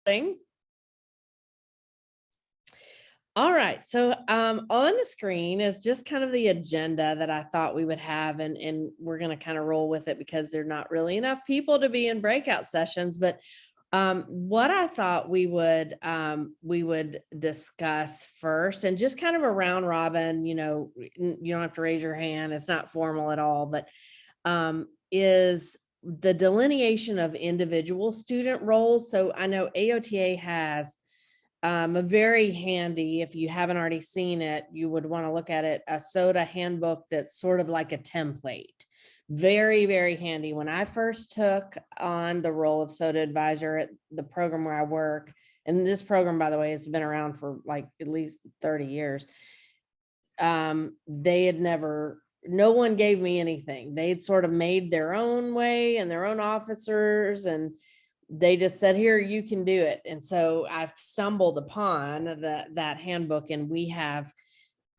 Thing. All right, so on the screen is just kind of the agenda that I thought we would have, and we're going to kind of roll with it because there's not really enough people to be in breakout sessions. But what I thought we would discuss first, and just kind of a round robin, you don't have to raise your hand, it's not formal at all, but is the delineation of individual student roles. So I know AOTA has a very handy, if you haven't already seen it, you would want to look at it, a SOTA handbook that's sort of like a template. Very, very handy. When I first took on the role of SOTA advisor at the program where I work, and this program, by the way, has been around for like at least 30 years. They had never, no one gave me anything. They'd sort of made their own way and their own officers, and they just said, here, you can do it. And so I've stumbled upon that handbook, and we have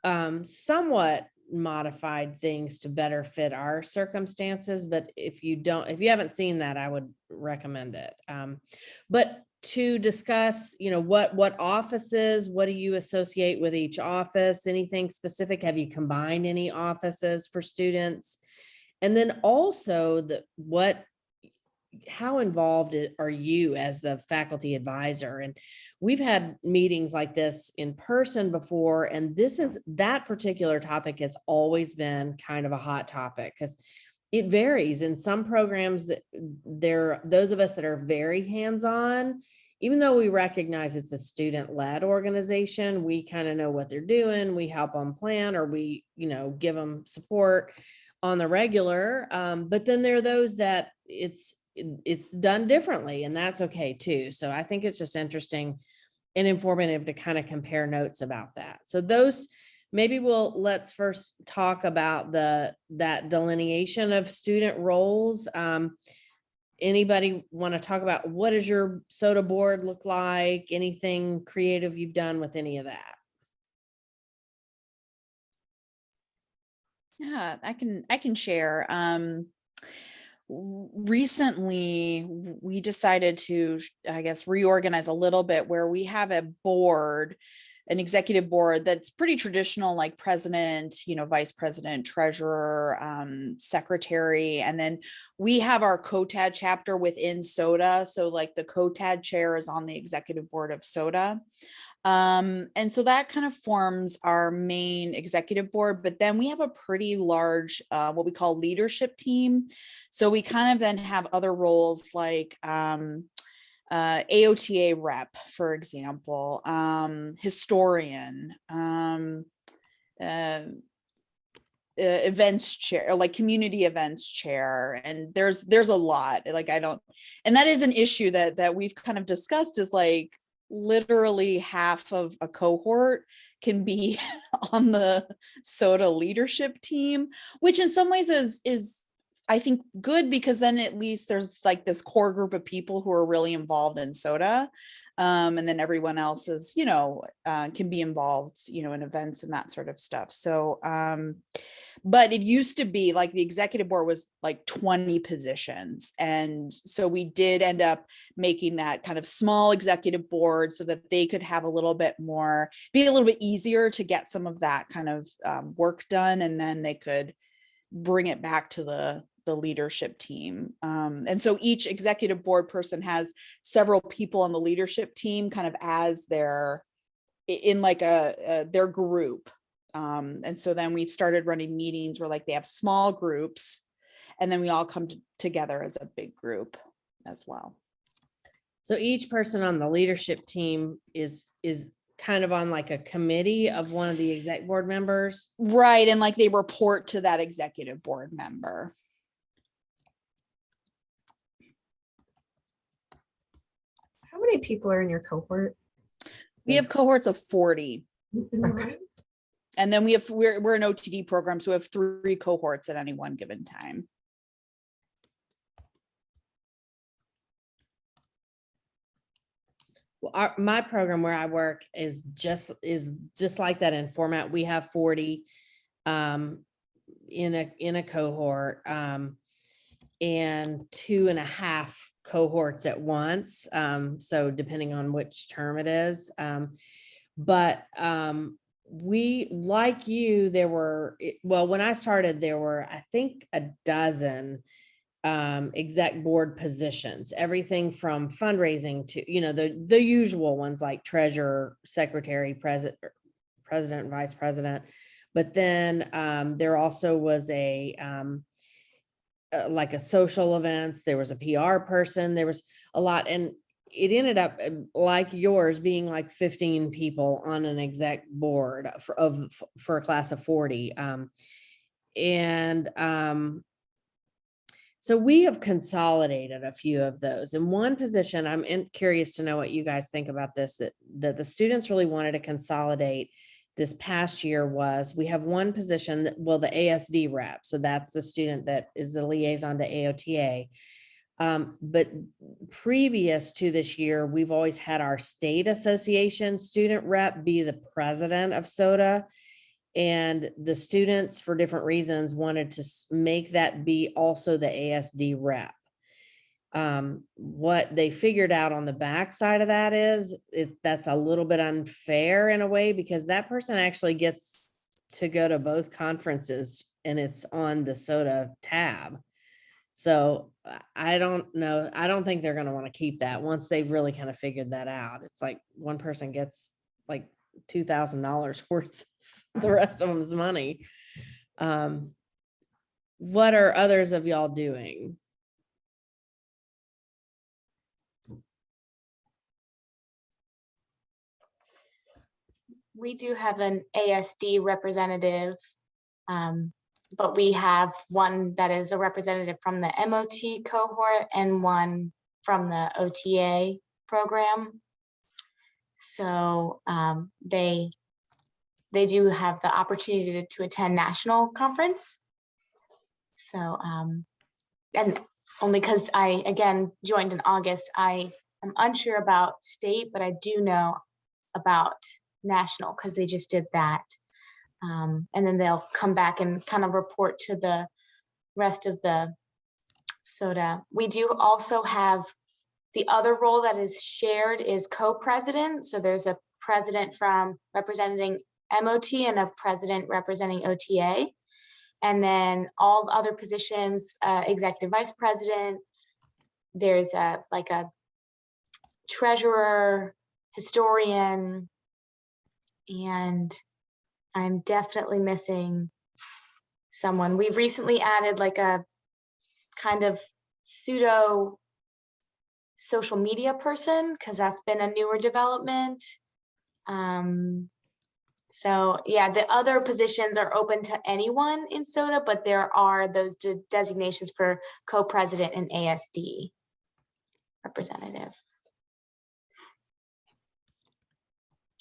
somewhat modified things to better fit our circumstances. But if you haven't seen that, I would recommend it. But to discuss, what offices, what do you associate with each office? Anything specific? Have you combined any offices for students? And then also how involved are you as the faculty advisor? And we've had meetings like this in person before, and that particular topic has always been kind of a hot topic because it varies. In some programs, that those of us that are very hands-on, even though we recognize it's a student-led organization, we kind of know what they're doing. We help them plan, or we, give them support on the regular. But then there are those that it's done differently, and that's okay too. So I think it's just interesting and informative to kind of compare notes about that. So let's first talk about that delineation of student roles. Anybody want to talk about what does your SOTA board look like? Anything creative you've done with any of that? Yeah, I can share. Recently, we decided to, I guess, reorganize a little bit, where we have a board, an executive board that's pretty traditional, like president, vice president, treasurer, secretary. And then we have our COTAD chapter within SOTA. So like the COTAD chair is on the executive board of SOTA. And so that kind of forms our main executive board, but then we have a pretty large, what we call leadership team. So we kind of then have other roles like AOTA rep, for example, historian, events chair, like community events chair. And there's a lot, like, and that is an issue that we've kind of discussed, is like, literally half of a cohort can be on the SOTA leadership team, which in some ways is I think good, because then at least there's like this core group of people who are really involved in SOTA. And then everyone else is, can be involved, in events and that sort of stuff. So, but it used to be like the executive board was like 20 positions. And so we did end up making that kind of small executive board so that they could have a little bit more, be a little bit easier to get some of that kind of work done. And then they could bring it back to the leadership team. And so each executive board person has several people on the leadership team kind of as their group. And so then we've started running meetings where like they have small groups, and then we all come together as a big group as well. So each person on the leadership team is kind of on like a committee of one of the exec board members. Right. And like they report to that executive board member. How many people are in your cohort? We have cohorts of 40. Okay. And then we're an OTD program, so we have 3 cohorts at any one given time. Well, my program where I work is just like that in format. We have 40 in a cohort, and 2.5 cohorts at once. So depending on which term it is. But we, like you, there were, well, when I started, there were, I think, a dozen exec board positions, everything from fundraising to, the usual ones like treasurer, secretary, president, vice president. But then there also was like a social events, there was a PR person, there was a lot. And it ended up like yours being like 15 people on an exec board for a class of 40. So we have consolidated a few of those. In one position, I'm curious to know what you guys think about this, that the students really wanted to consolidate this past year was, we have one position that, well, the ASD rep. So that's the student that is the liaison to AOTA. But previous to this year, we've always had our state association student rep be the president of SOTA. And the students, for different reasons, wanted to make that be also the ASD rep. What they figured out on the backside of that is that's a little bit unfair in a way, because that person actually gets to go to both conferences and it's on the SOTA tab. So I don't know. I don't think they're going to want to keep that once they've really kind of figured that out. It's like one person gets like $2,000 worth, the rest of them's money. What are others of y'all doing? We do have an ASD representative, but we have one that is a representative from the MOT cohort and one from the OTA program. So they do have the opportunity to attend national conference. So, and only because I, again, joined in August, I am unsure about state, but I do know about national because they just did that. And then they'll come back and kind of report to the rest of the SOTA. We do also have the other role that is shared is co-president. So there's a president from representing MOT and a president representing OTA. And then all other positions, executive vice president, there's like a treasurer, historian, and I'm definitely missing someone. We've recently added like a kind of pseudo social media person because that's been a newer development. So yeah, the other positions are open to anyone in SOTA, but there are those designations for co-president and ASD representative.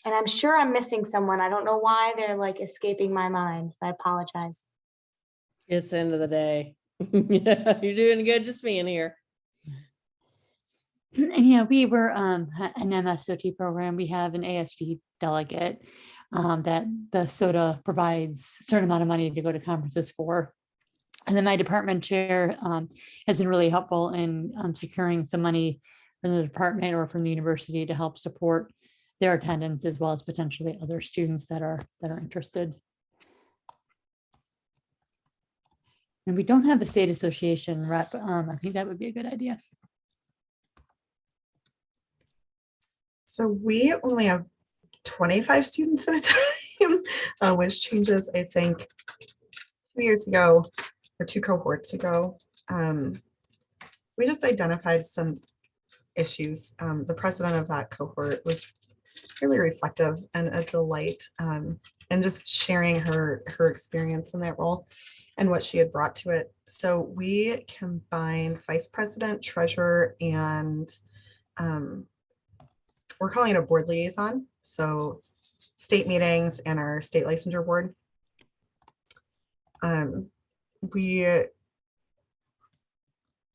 And I'm sure I'm missing someone. I don't know why they're like escaping my mind. I apologize. It's the end of the day. Yeah, you're doing good just being here. Yeah, we were an MSOT program. We have an ASD delegate that the SOTA provides a certain amount of money to go to conferences for. And then my department chair has been really helpful in securing some money from the department or from the university to help support their attendance, as well as potentially other students that are interested. And we don't have a state association rep. I think that would be a good idea. So we only have 25 students at a time, which changes, I think, 2 years ago or 2 cohorts ago. We just identified some issues. The president of that cohort was really reflective and a delight, and just sharing her experience in that role and what she had brought to it. So we combined vice president, treasurer, and we're calling it a board liaison. So state meetings and our state licensure board. We kind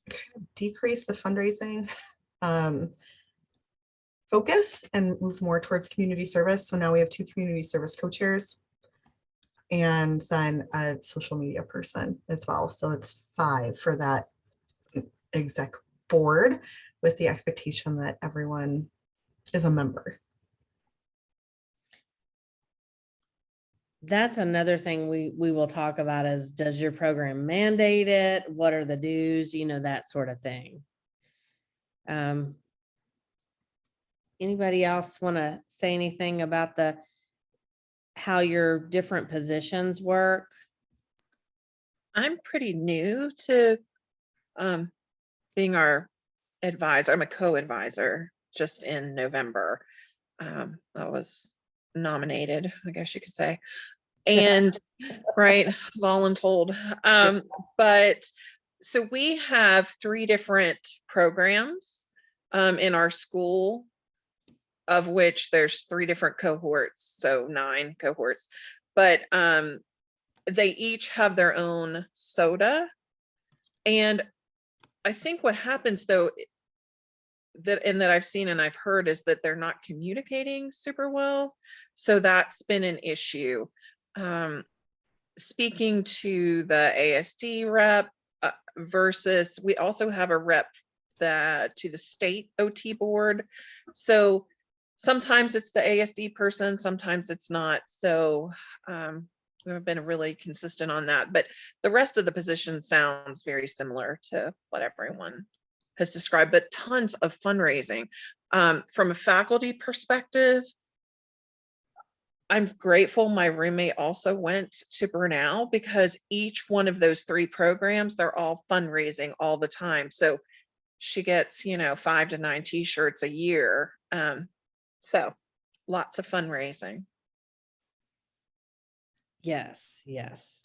of decreased the fundraising focus and moved more towards community service. So now we have 2 community service co-chairs and then a social media person as well. So it's 5 for that exec board with the expectation that everyone is a member. That's another thing we will talk about is, does your program mandate it? What are the dues? You know, that sort of thing. Anybody else want to say anything about how your different positions work? I'm pretty new to being our advisor. I'm a co-advisor just in November. I was nominated, I guess you could say. And right, voluntold. But so we have 3 different programs in our school, of which there's 3 different cohorts, so 9 cohorts. But they each have their own SOTA. And I think what happens though, that I've seen and I've heard, is that they're not communicating super well. So that's been an issue. Speaking to the ASD rep versus we also have a rep to the state OT board. So sometimes it's the ASD person, sometimes it's not. So we've been really consistent on that, but the rest of the position sounds very similar to what everyone has described, but tons of fundraising. From a faculty perspective, I'm grateful my roommate also went to Bernal, because each one of those 3 programs, they're all fundraising all the time. So she gets, 5 to 9 t-shirts a year. So lots of fundraising. Yes, yes.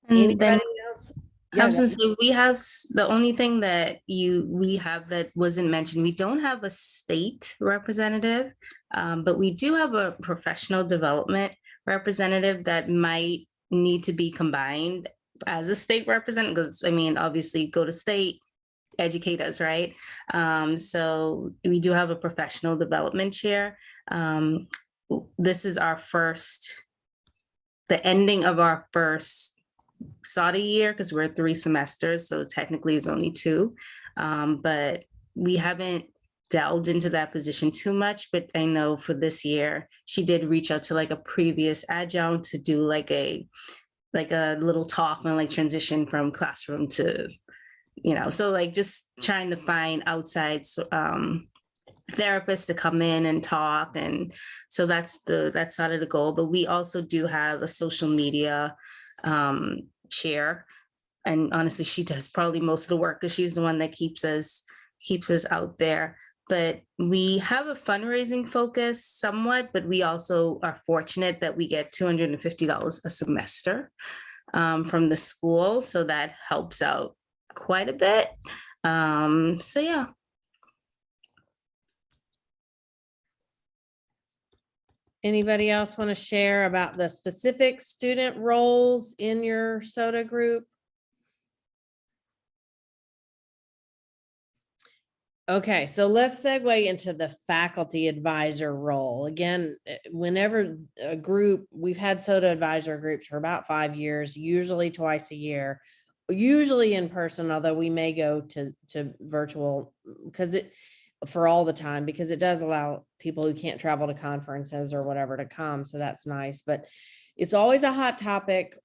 And then Anybody else? I was Yeah, gonna say, we have the only thing that we have that wasn't mentioned, we don't have a state representative, but we do have a professional development representative that might need to be combined as a state representative, because I mean, obviously go to state, educate us, right? So we do have a professional development chair. This is the ending of our first SOTA year, because we're 3 semesters, so technically it's only 2. But we haven't delved into that position too much. But I know for this year, she did reach out to like a previous adjunct to do like a little talk and like transition from classroom to, so like just trying to find outside therapists to come in and talk. And so that's sort of the goal. But we also do have a social media chair, and honestly she does probably most of the work, because she's the one that keeps us out there. But we have a fundraising focus somewhat, but we also are fortunate that we get $250 a semester from the school, so that helps out quite a bit. So yeah. Anybody else want to share about the specific student roles in your SOTA group? Okay, so let's segue into the faculty advisor role. Again, whenever a group, we've had SOTA advisor groups for about 5 years, usually twice a year, usually in person, although we may go to virtual for all the time, because it does allow people who can't travel to conferences or whatever to come. So that's nice, but it's always a hot topic.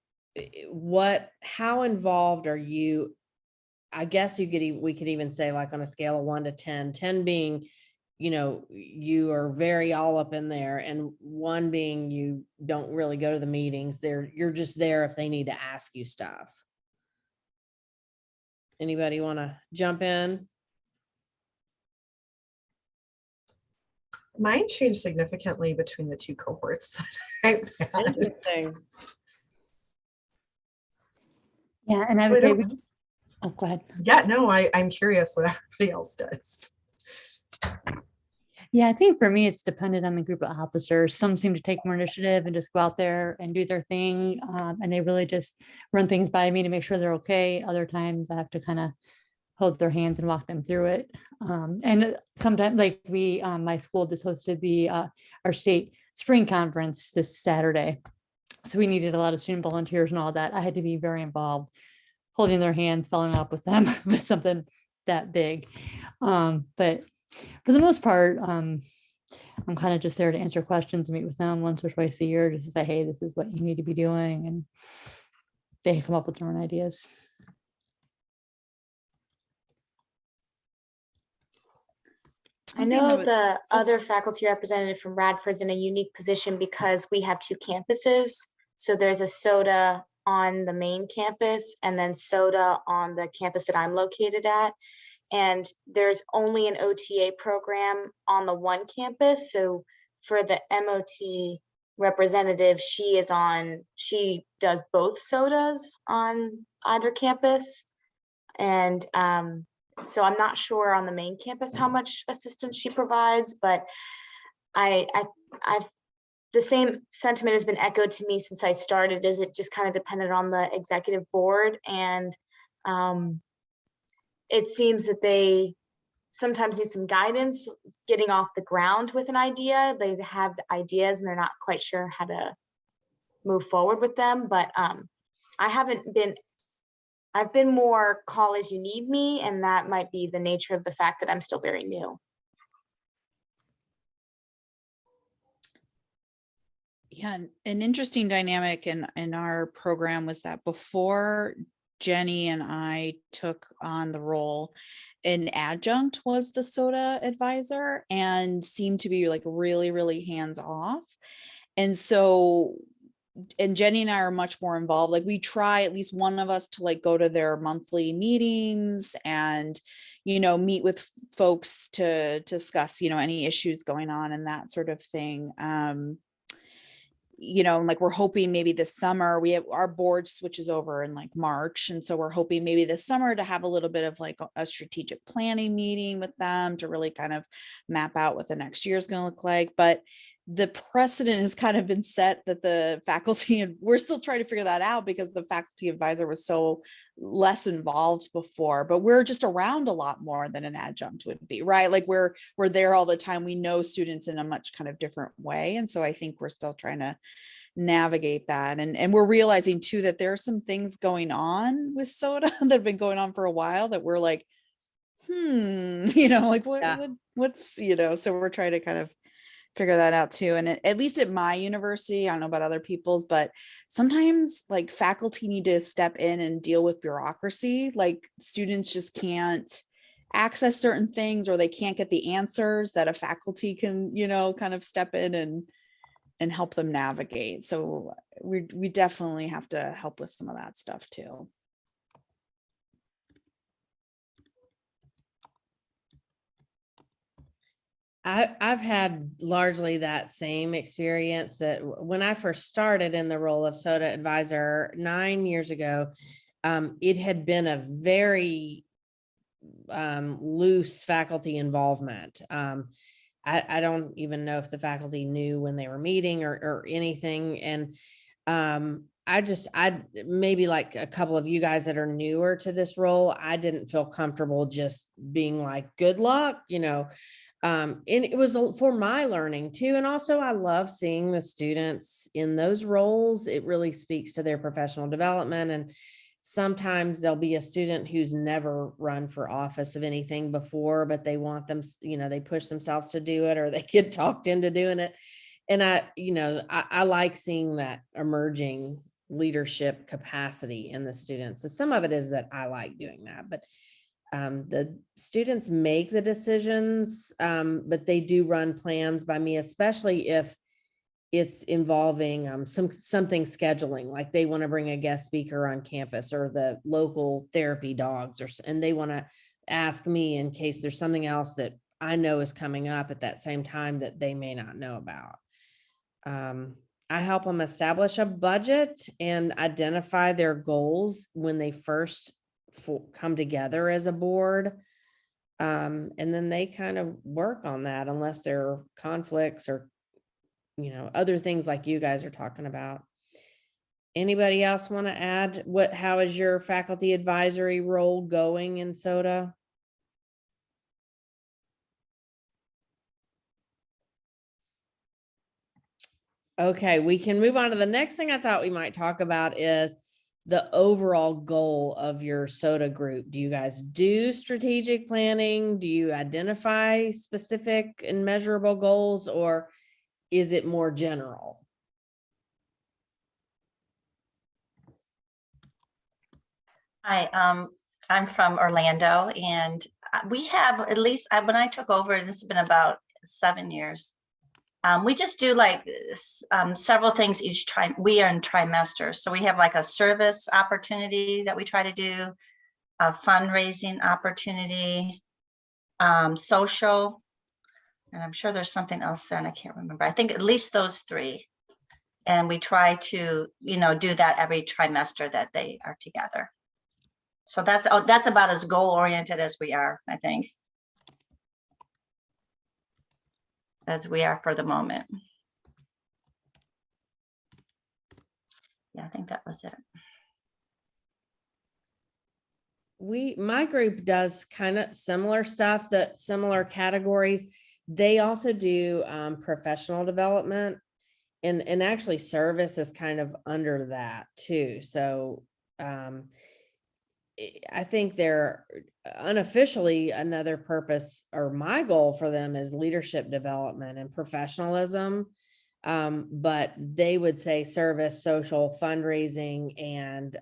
How involved are you? I guess we could even say, like, on a scale of 1 to 10, 10 being, you are very all up in there, and 1 being you don't really go to the meetings. You're just there if they need to ask you stuff. Anybody want to jump in? Mine changed significantly between the 2 cohorts that I've had. Interesting. Yeah, and I I would say, don't- oh, go ahead. Yeah, no, I'm curious what everybody else does. Yeah, I think for me, it's dependent on the group of officers. Some seem to take more initiative and just go out there and do their thing. And they really just run things by me to make sure they're okay. Other times I have to kind of hold their hands and walk them through it. And sometimes, like my school just hosted our state spring conference this Saturday. So we needed a lot of student volunteers and all that. I had to be very involved, holding their hands, following up with them with something that big. But for the most part, I'm kind of just there to answer questions, meet with them once or twice a year, just to say, hey, this is what you need to be doing. And they come up with their own ideas. I know the other faculty representative from Radford's in a unique position because we have two campuses. So there's a SOTA on the main campus and then SOTA on the campus that I'm located at. And there's only an OTA program on the one campus. So for the MOT representative, she does both SOTAs on either campus. And so I'm not sure on the main campus how much assistance she provides, but I've the same sentiment has been echoed to me since I started, is it just kind of depended on the executive board. And it seems that they sometimes need some guidance getting off the ground with an idea. They have the ideas and they're not quite sure how to move forward with them. But I've been more call as you need me, and that might be the nature of the fact that I'm still very new. Yeah, an interesting dynamic in our program was that before Jenny and I took on the role, an adjunct was the SOTA advisor and seemed to be like really, really hands off. And so, and Jenny and I are much more involved. Like we try at least one of us to like go to their monthly meetings and, meet with folks to discuss, any issues going on and that sort of thing. Like we're hoping maybe this summer our board switches over in like March. And so we're hoping maybe this summer to have a little bit of like a strategic planning meeting with them to really kind of map out what the next year is going to look like. But the precedent has kind of been set that the faculty, and we're still trying to figure that out because the faculty advisor was so less involved before, but we're just around a lot more than an adjunct would be, right? Like we're there all the time. We know students in a much kind of different way. And so I think we're still trying to navigate that. And we're realizing too, that there are some things going on with SOTA that have been going on for a while that we're like, like what's, so we're trying to kind of figure that out too. And at least at my university, I don't know about other people's, but sometimes like faculty need to step in and deal with bureaucracy. Like students just can't access certain things, or they can't get the answers that a faculty can, kind of step in and help them navigate. So we definitely have to help with some of that stuff too. I've had largely that same experience that when I first started in the role of SOTA advisor 9 years ago, it had been a very loose faculty involvement. I don't even know if the faculty knew when they were meeting or anything. And I maybe like a couple of you guys that are newer to this role, I didn't feel comfortable just being like, good luck, and it was for my learning too. And also I love seeing the students in those roles. It really speaks to their professional development. And sometimes there'll be a student who's never run for office of anything before, but they want them, they push themselves to do it, or they get talked into doing it. And I like seeing that emerging leadership capacity in the students. So some of it is that I like doing that, but the students make the decisions, but they do run plans by me, especially if it's involving something scheduling, like they want to bring a guest speaker on campus, or the local therapy dogs, and they want to ask me in case there's something else that I know is coming up at that same time that they may not know about. I help them establish a budget and identify their goals when they first come together as a board. And then they kind of work on that unless there are conflicts or, other things like you guys are talking about. Anybody else want to add how is your faculty advisory role going in SOTA? Okay, we can move on to the next thing I thought we might talk about is the overall goal of your SOTA group? Do you guys do strategic planning? Do you identify specific and measurable goals, or is it more general? Hi, I'm from Orlando, and we have, at least when I took over, this has been about 7 years. We just do like several things each time. We are in trimesters, so we have like a service opportunity that we try to do, a fundraising opportunity, social, and I'm sure there's something else there, and I can't remember. I think at least those 3, and we try to, do that every trimester that they are together. So that's about as goal oriented as we are, I think. As we are for the moment. Yeah, I think that was it. My group does kind of similar stuff, that similar categories. They also do professional development, and actually service is kind of under that too. So I think they're unofficially another purpose, or my goal for them is leadership development and professionalism. But they would say service, social, fundraising, and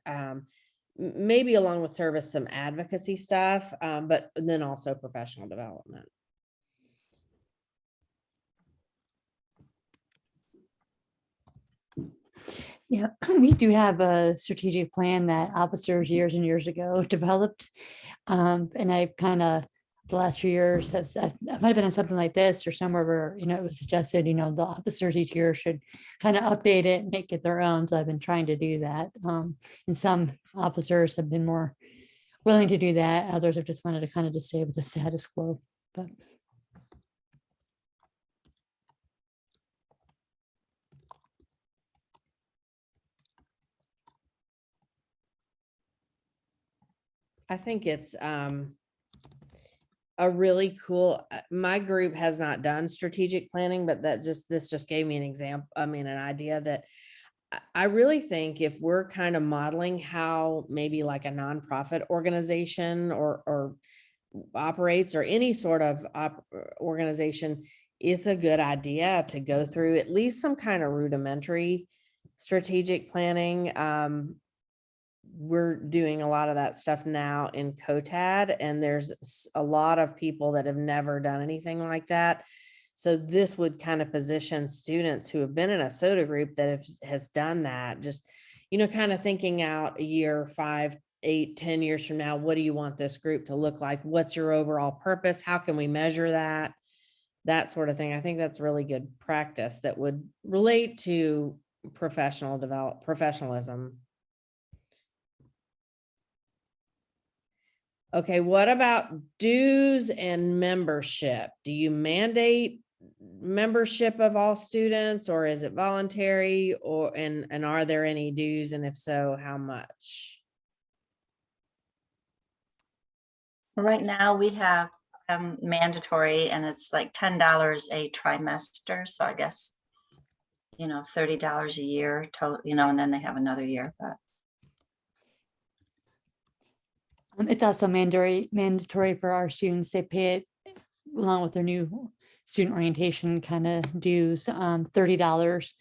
maybe along with service, some advocacy stuff, but then also professional development. Yeah, we do have a strategic plan that officers years and years ago developed. And I kind of, the last few years, I might have been on something like this or somewhere where, it was suggested, the officers each year should kind of update it, and make it their own. So I've been trying to do that. And some officers have been more willing to do that. Others have just wanted to kind of just stay with the status quo, but. I think it's a really cool, my group has not done strategic planning, but this just gave me an example. I mean, an idea that I really think if we're kind of modeling how maybe like a nonprofit organization or operates, or any sort of organization, it's a good idea to go through at least some kind of rudimentary strategic planning. We're doing a lot of that stuff now in COTAD, and there's a lot of people that have never done anything like that. So this would kind of position students who have been in a SOTA group that has done that, just, kind of thinking out a year, 5, 8, 10 years from now, what do you want this group to look like? What's your overall purpose? How can we measure that? That sort of thing. I think that's really good practice that would relate to professionalism. Okay, what about dues and membership? Do you mandate membership of all students, or is it voluntary, and are there any dues, and if so, how much? Right now we have mandatory, and it's like $10 a trimester. So I guess, $30 a year total, and then they have another year, but. It's also mandatory for our students. They pay it along with their new student orientation kind of dues, $30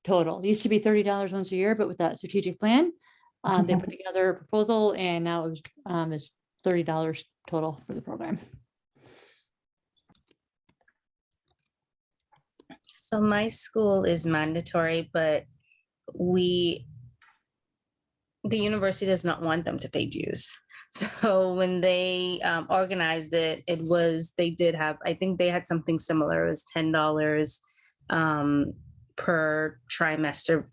total. It used to be $30 once a year, but with that strategic plan, they put together a proposal, and now it's $30 total for the program. So my school is mandatory, but the university does not want them to pay dues. So when they organized it, I think they had something similar. It was $10 per trimester.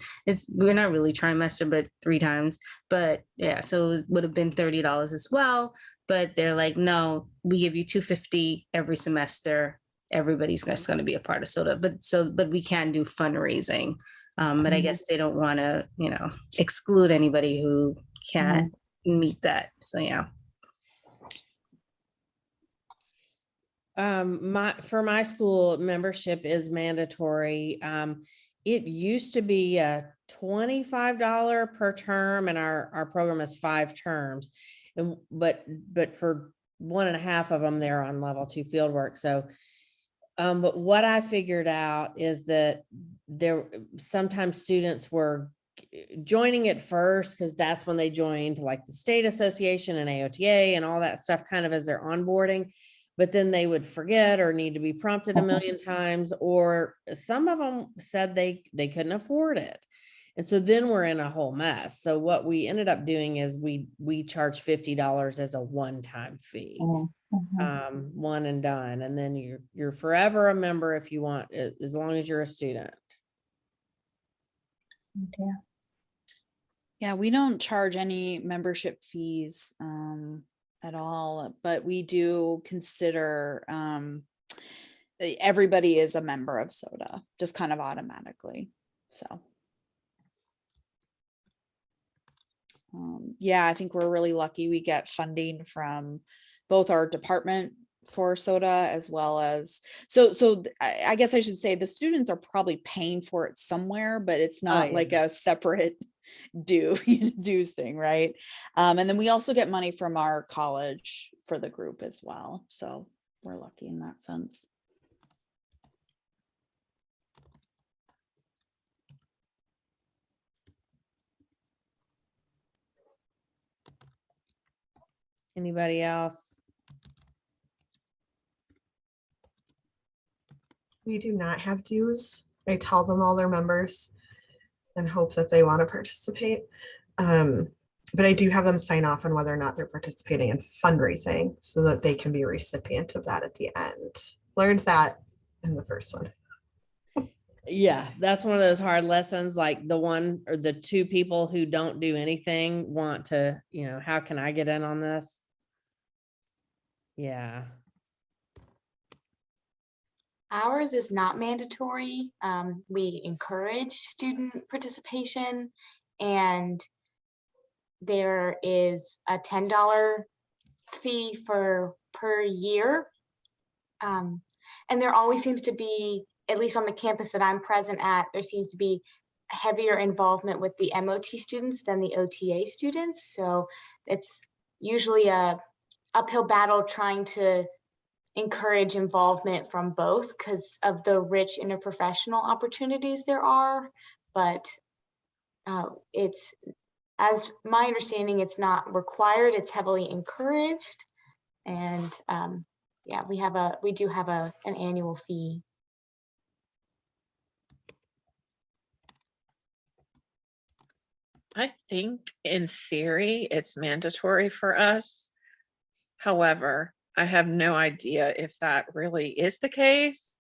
We're not really trimester, but 3 times. But yeah, so it would have been $30 as well. But they're like, no, we give you $250 every semester. Everybody's just going to be a part of SOTA. But we can do fundraising. But I guess they don't want to, exclude anybody who can't meet that. So yeah. For my school, membership is mandatory. It used to be a $25 per term, and our program is 5 terms. And but for 1.5 of them, they're on level 2 field work. So but what I figured out is that there sometimes students were joining it first because that's when they joined like the state association and AOTA and all that stuff kind of as they're onboarding. But then they would forget or need to be prompted a million times, or some of them said they couldn't afford it. And so then we're in a whole mess. So what we ended up doing is we charge $50 as a one-time fee. One and done, and then you're forever a member if you want, as long as you're a student. Yeah, we don't charge any membership fees at all, but we do consider everybody is a member of SOTA, just kind of automatically. So yeah, I think we're really lucky. We get funding from both our department for SOTA as well as, so I guess I should say the students are probably paying for it somewhere, but it's not yeah. like a separate dues thing, right? And then we also get money from our college for the group as well. So we're lucky in that sense. Anybody else? We do not have dues. I tell them all their members and hope that they want to participate. But I do have them sign off on whether or not they're participating in fundraising so that they can be a recipient of that at the end. Learned that in the first one. Yeah, that's one of those hard lessons, like the one or the 2 people who don't do anything want to, how can I get in on this? Yeah. Ours is not mandatory. We encourage student participation, and there is a $10 fee per year. And there always seems to be, at least on the campus that I'm present at, there seems to be heavier involvement with the MOT students than the OTA students. So it's usually a uphill battle trying to encourage involvement from both because of the rich interprofessional opportunities there are. But it's, as my understanding, it's not required, it's heavily encouraged. And yeah, we do have an annual fee. I think in theory, it's mandatory for us. However, I have no idea if that really is the case.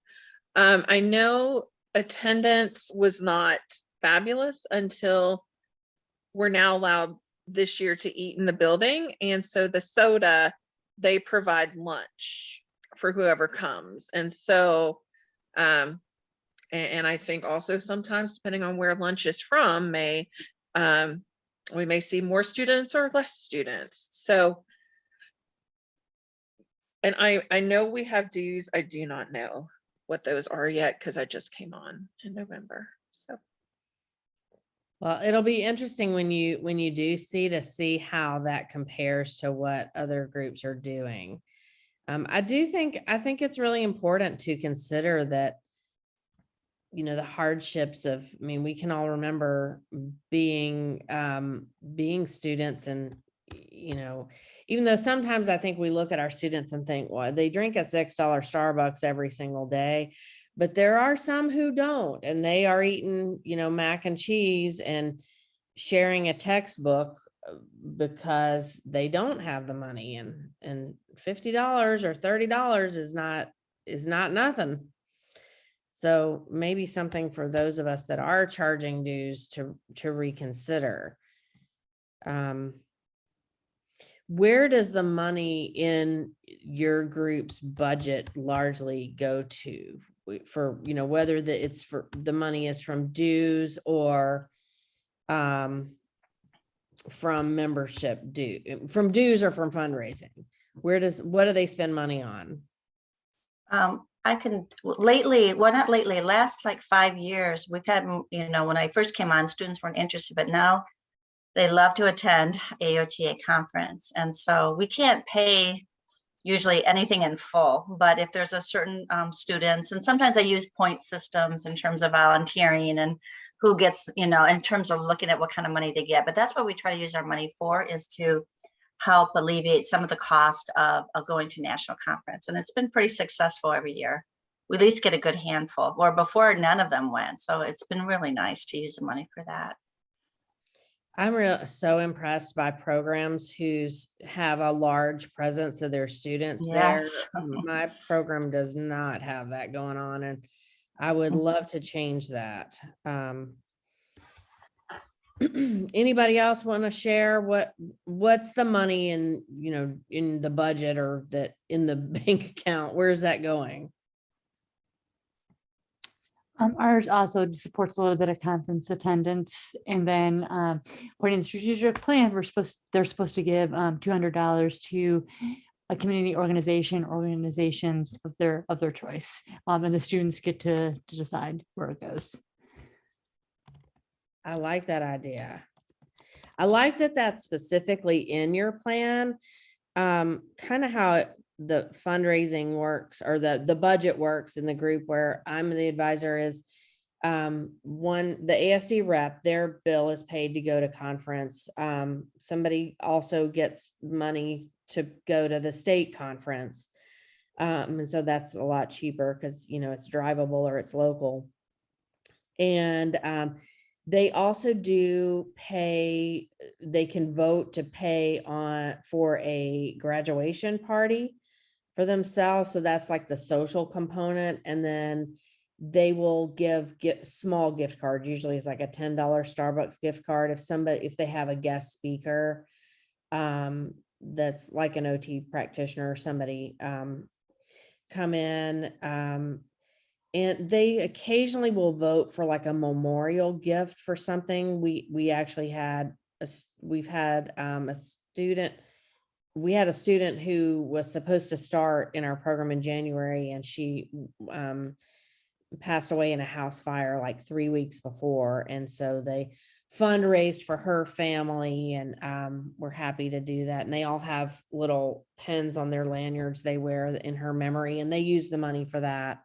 I know attendance was not fabulous until we're now allowed this year to eat in the building. And so the SOTA, they provide lunch for whoever comes. And so, and I think also sometimes depending on where lunch is from, we may see more students or less students. So, and I know we have dues. I do not know what those are yet because I just came on in November. So, Well, it'll be interesting when you do see how that compares to what other groups are doing. I think it's really important to consider that, the hardships of, we can all remember being students, and, even though sometimes I think we look at our students and think, well, they drink a $6 Starbucks every single day, but there are some who don't, and they are eating, mac and cheese and sharing a textbook because they don't have the money, and $50 or $30 is not nothing. So maybe something for those of us that are charging dues to reconsider. Where does the money in your group's budget largely go to for, whether it's for the money is from dues or from membership from dues or from fundraising? What do they spend money on? I can lately, well, not lately, last like 5 years, we've had, when I first came on, students weren't interested, but now they love to attend AOTA conference. And so we can't pay usually anything in full, but if there's a certain students, and sometimes I use point systems in terms of volunteering and who gets, in terms of looking at what kind of money they get. But that's what we try to use our money for, is to help alleviate some of the cost of going to national conference. And it's been pretty successful every year. We at least get a good handful, or before none of them went. So it's been really nice to use the money for that. I'm so impressed by programs who's have a large presence of their students there. Yes. My program does not have that going on, and I would love to change that. Anybody else want to share what's the money in, in the budget or that in the bank account? Where's that going? Ours also supports a little bit of conference attendance, and then according to the strategic plan, they're supposed to give $200 to a community organizations of their choice, and the students get to decide where it goes. I like that idea. I like that that's specifically in your plan. Kind of how the fundraising works, or the budget works in the group where I'm the advisor is the ASD rep, their bill is paid to go to conference. Somebody also gets money to go to the state conference. And so that's a lot cheaper because, it's drivable or it's local. And they also do pay, they can vote to pay for a graduation party for themselves. So that's like the social component. And then they will get small gift cards. Usually it's like a $10 Starbucks gift card. If they have a guest speaker, that's like an OT practitioner or somebody, come in, and they occasionally will vote for like a memorial gift for something. We actually had a student. We had a student who was supposed to start in our program in January, and she passed away in a house fire like 3 weeks before. And so they fundraised for her family, and we're happy to do that. And they all have little pins on their lanyards they wear in her memory, and they use the money for that.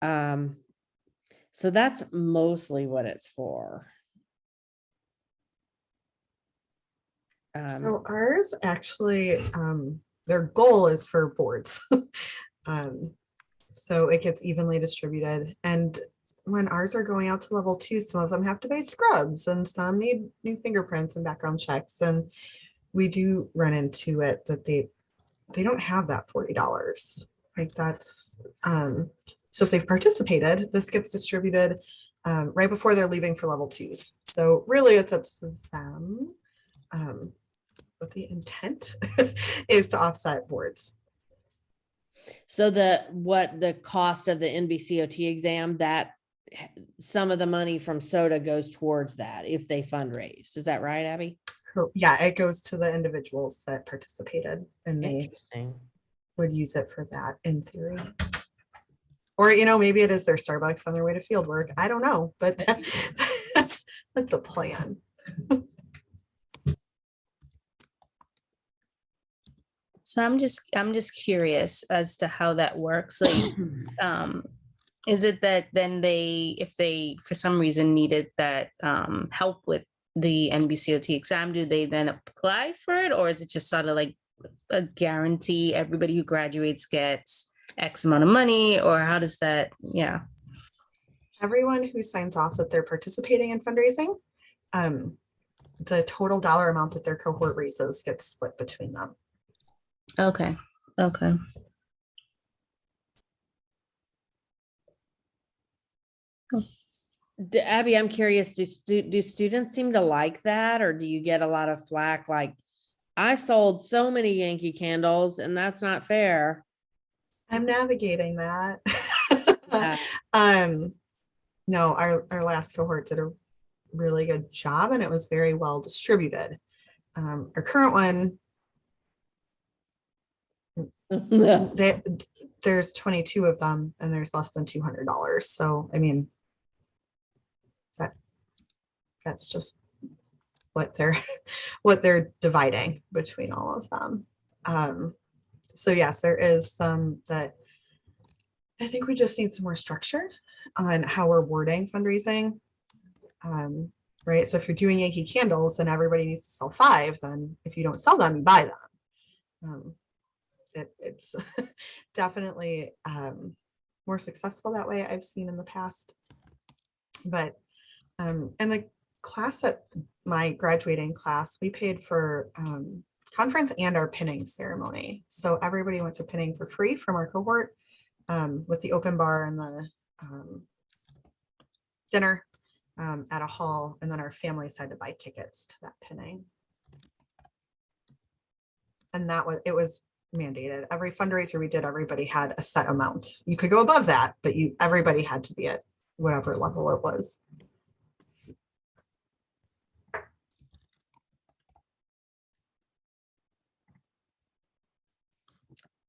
So that's mostly what it's for. So ours actually, their goal is for boards. So it gets evenly distributed. And when ours are going out to level 2, some of them have to buy scrubs and some need new fingerprints and background checks. And we do run into it that they don't have that $40. Like that's, so if they've participated, this gets distributed right before they're leaving for level 2s. So really it's up to them. But the intent is to offset boards. So the cost of the NBCOT exam, that some of the money from SOTA goes towards that if they fundraise. Is that right, Abby? Yeah, it goes to the individuals that participated, and they would use it for that in theory. Or, maybe it is their Starbucks on their way to field work. I don't know, but that's the plan. So I'm just curious as to how that works. Like, is it that then if they for some reason needed that help with the NBCOT exam, do they then apply for it, or is it just sort of like a guarantee everybody who graduates gets X amount of money, or how does that? Yeah. Everyone who signs off that they're participating in fundraising, the total dollar amount that their cohort raises gets split between them. Okay. Okay. Abby, I'm curious, do students seem to like that, or do you get a lot of flack? Like, I sold so many Yankee candles and that's not fair. I'm navigating that. No, our last cohort did a really good job and it was very well distributed. Our current one, There's 22 of them and there's less than $200. So, I mean, that's just what they're what they're dividing between all of them. So yes, there is some that I think we just need some more structure on how we're wording fundraising. Right. So if you're doing Yankee candles, then everybody needs to sell 5. Then if you don't sell them, you buy them. It's definitely more successful that way, I've seen in the past. But and the class at my graduating class, we paid for conference and our pinning ceremony. So everybody went to pinning for free from our cohort with the open bar and the dinner at a hall. And then our families had to buy tickets to that pinning. And it was mandated. Every fundraiser we did, everybody had a set amount. You could go above that, but everybody had to be at whatever level it was.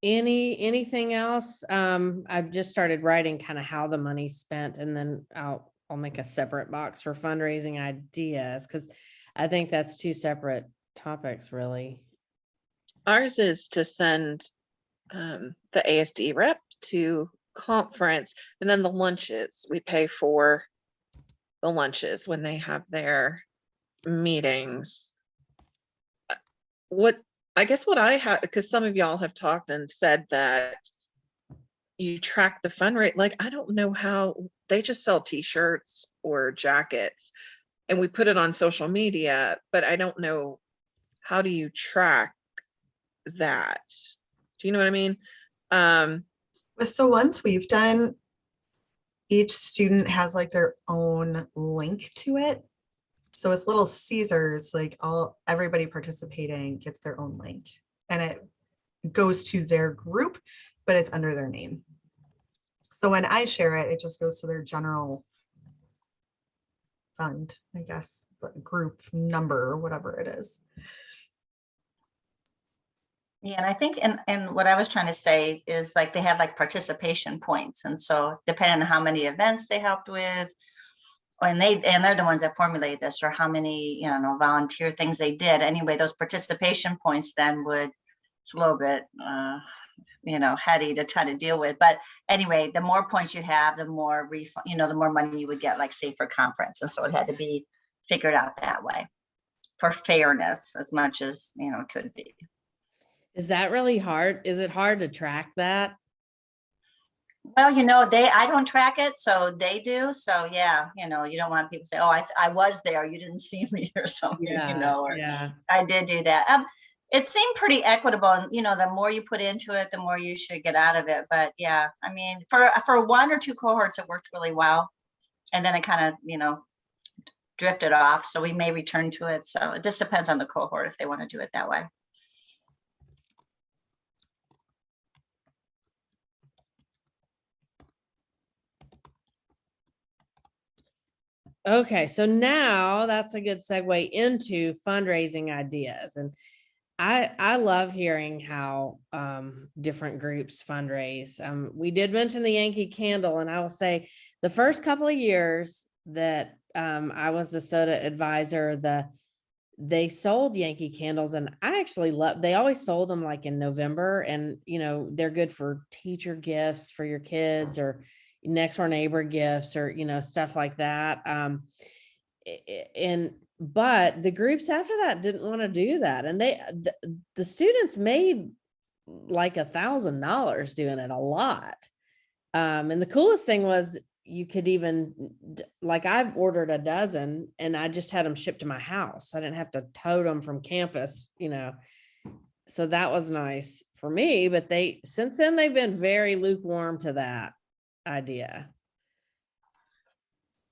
Anything else? I've just started writing kind of how the money's spent, and then I'll make a separate box for fundraising ideas, because I think that's 2 separate topics, really. Ours is to send the ASD rep to conference, and then the lunches, we pay for the lunches when they have their meetings. I guess what I have, because some of y'all have talked and said that you track the fundraise, like, I don't know how they just sell t-shirts or jackets and we put it on social media, but I don't know, how do you track that? Do you know what I mean? With the ones we've done, each student has like their own link to it. So with Little Caesars, like everybody participating gets their own link, and it goes to their group, but it's under their name. So when I share it, it just goes to their general fund, I guess, but group number or whatever it is. Yeah, and I think, and what I was trying to say is like they have like participation points. And so depending on how many events they helped with, and they're the ones that formulate this, or how many, volunteer things they did. Anyway, those participation points then it's a little bit, heady to try to deal with. But anyway, the more points you have, the more the more money you would get, like say for conference. And so it had to be figured out that way for fairness as much as, it could be. Is that really hard? Is it hard to track that? Well, I don't track it, so they do. So yeah, you don't want people to say, oh, I was there, you didn't see me or something, or Yeah. I did do that. It seemed pretty equitable, and the more you put into it, the more you should get out of it. But yeah, I mean, for 1 or 2 cohorts, it worked really well. And then it kind of, drifted off. So we may return to it. So it just depends on the cohort if they want to do it that way. Okay, so now that's a good segue into fundraising ideas. And I love hearing how different groups fundraise. We did mention the Yankee Candle, and I will say the first couple of years that I was the SOTA advisor, they sold Yankee candles, and I actually they always sold them like in November, and they're good for teacher gifts for your kids, or next door neighbor gifts, or stuff like that. But the groups after that didn't want to do that, and the students made like $1,000 doing it, a lot. And the coolest thing was you could even, like, I've ordered a dozen and I just had them shipped to my house. I didn't have to tote them from campus, so that was nice for me. But since then they've been very lukewarm to that idea.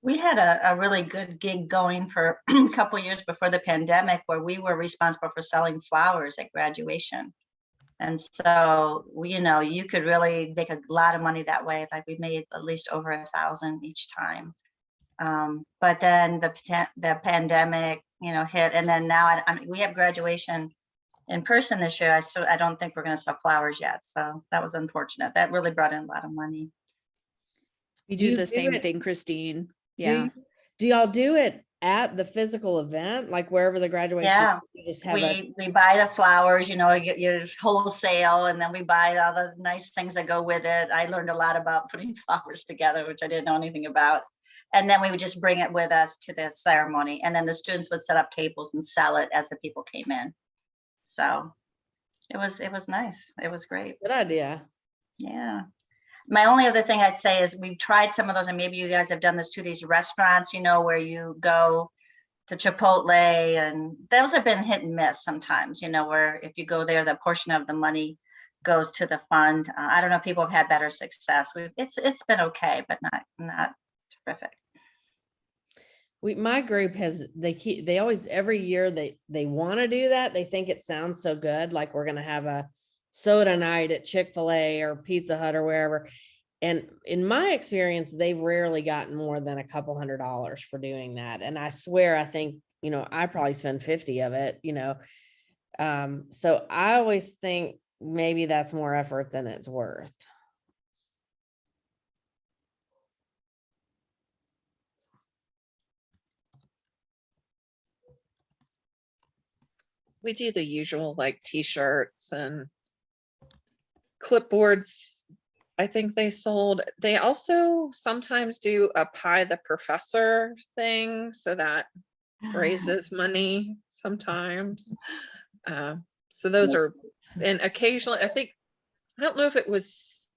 We had a really good gig going for a couple of years before the pandemic, where we were responsible for selling flowers at graduation. And so, you could really make a lot of money that way. Like we made at least over 1,000 each time. But then the pandemic, hit, and then now we have graduation in person this year, I don't think we're going to sell flowers yet. So that was unfortunate. That really brought in a lot of money. We Do do you the do same it- thing, Christine. Do Yeah. you- Do y'all do it at the physical event, like wherever the graduation? Yeah, You just have a, we buy the flowers, you know, you get your wholesale, and then we buy all the nice things that go with it. I learned a lot about putting flowers together, which I didn't know anything about. And then we would just bring it with us to the ceremony, and then the students would set up tables and sell it as the people came in. So it was nice. It was great. good idea. Yeah. My only other thing I'd say is we've tried some of those, and maybe you guys have done this too, these restaurants, you know, where you go to Chipotle, and those have been hit and miss sometimes, you know, where if you go there, that portion of the money goes to the fund. I don't know if people have had better success. It's been okay, but not terrific. My group has, they always, every year they want to do that. They think it sounds so good. Like we're going to have a soda night at Chick-fil-A or Pizza Hut or wherever. And in my experience, they've rarely gotten more than a couple $100s for doing that. And I swear, I think, you know, I probably spend 50 of it, you know. So I always think maybe that's more effort than it's worth. We do the usual like t-shirts and clipboards. I think they sold. They also sometimes do a pie the professor thing, so that raises money sometimes. So those are, and occasionally, I don't know if it was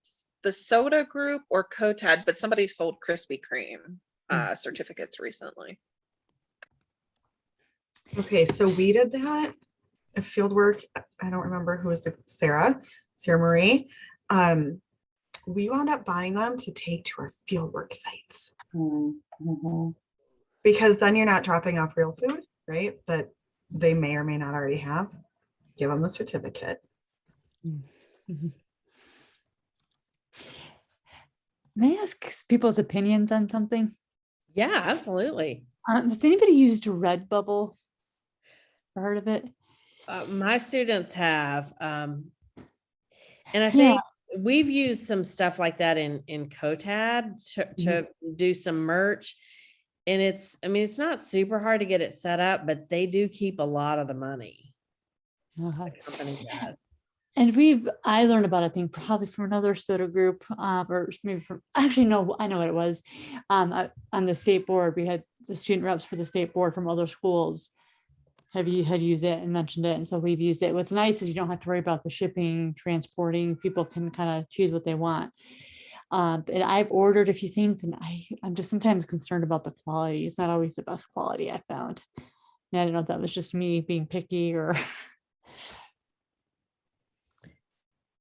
the SOTA group or COTAD, but somebody sold Krispy Kreme certificates recently. Okay, so we did that, a field work. I don't remember who was Sarah Marie. We wound up buying them to take to our fieldwork sites Mm-hmm. because then you're not dropping off real food, right? That they may or may not already have. Give them the certificate. Mhm. May I ask people's opinions on something? Yeah, absolutely. Has anybody used Redbubble? Heard of it? My students have, and I Yeah. think we've used some stuff like that in COTAD to do some merch. And I mean, it's not super hard to get it set up, but they do keep a lot of the money. Uh-huh. The company does. And I learned about, I think, probably from another SOTA group, or maybe from, actually, no, I know what it was. On the state board, we had the student reps for the state board from other schools had used it and mentioned it. And so we've used it. What's nice is you don't have to worry about the shipping, transporting. People can kind of choose what they want. And I've ordered a few things, and I'm just sometimes concerned about the quality. It's not always the best quality I found. And I don't know if that was just me being picky or.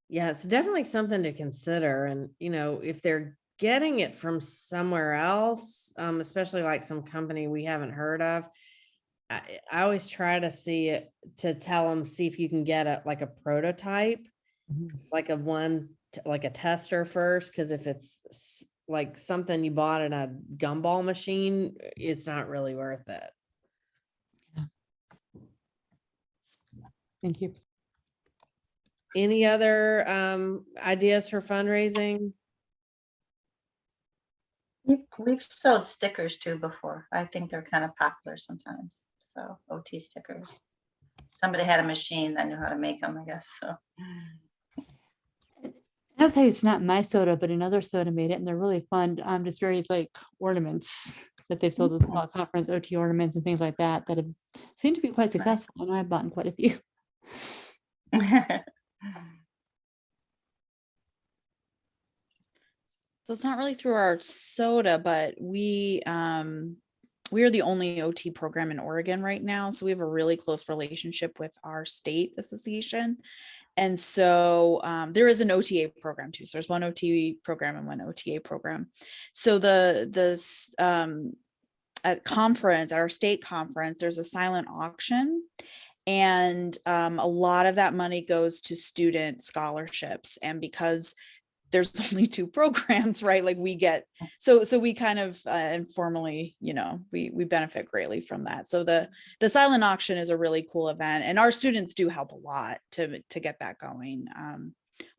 Yeah, it's definitely something to consider. And, you know, if they're getting it from somewhere else, especially like some company we haven't heard of, I always try to see it, to tell them, see if you can get like a prototype, like like a tester first. Cause if it's like something you bought in a gumball machine, it's not really worth it. Thank you. Any other ideas for fundraising? We've sold stickers too before. I think they're kind of popular sometimes. So OT stickers. Somebody had a machine that knew how to make them, I guess. So I'll tell you, it's not my soda, but another soda made it, and they're really fun. Just various like ornaments that they've sold at the fall conference, OT ornaments and things like that have seemed to be quite successful. I know I've bought quite a few. So it's not really through our SOTA, but we are the only OT program in Oregon right now. So we have a really close relationship with our state association. And so there is an OTA program too. So there's one OT program and one OTA program. So at our state conference, there's a silent auction. And a lot of that money goes to student scholarships. And because there's only 2 programs, right? Like we get, so we kind of informally, we benefit greatly from that. So the silent auction is a really cool event, and our students do help a lot to get that going.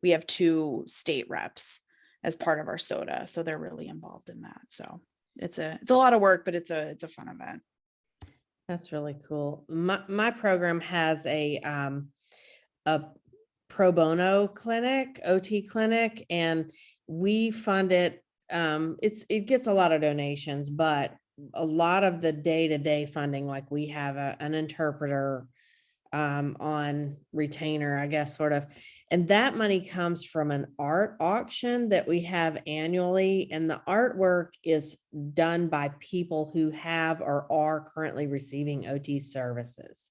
We have 2 state reps as part of our SOTA, so they're really involved in that. So it's a lot of work, but it's a fun event. That's really cool. My program has a pro bono clinic, OT clinic, and we fund it. It gets a lot of donations, but a lot of the day-to-day funding, like we have an interpreter on retainer, I guess, sort of. And that money comes from an art auction that we have annually. And the artwork is done by people who have or are currently receiving OT services.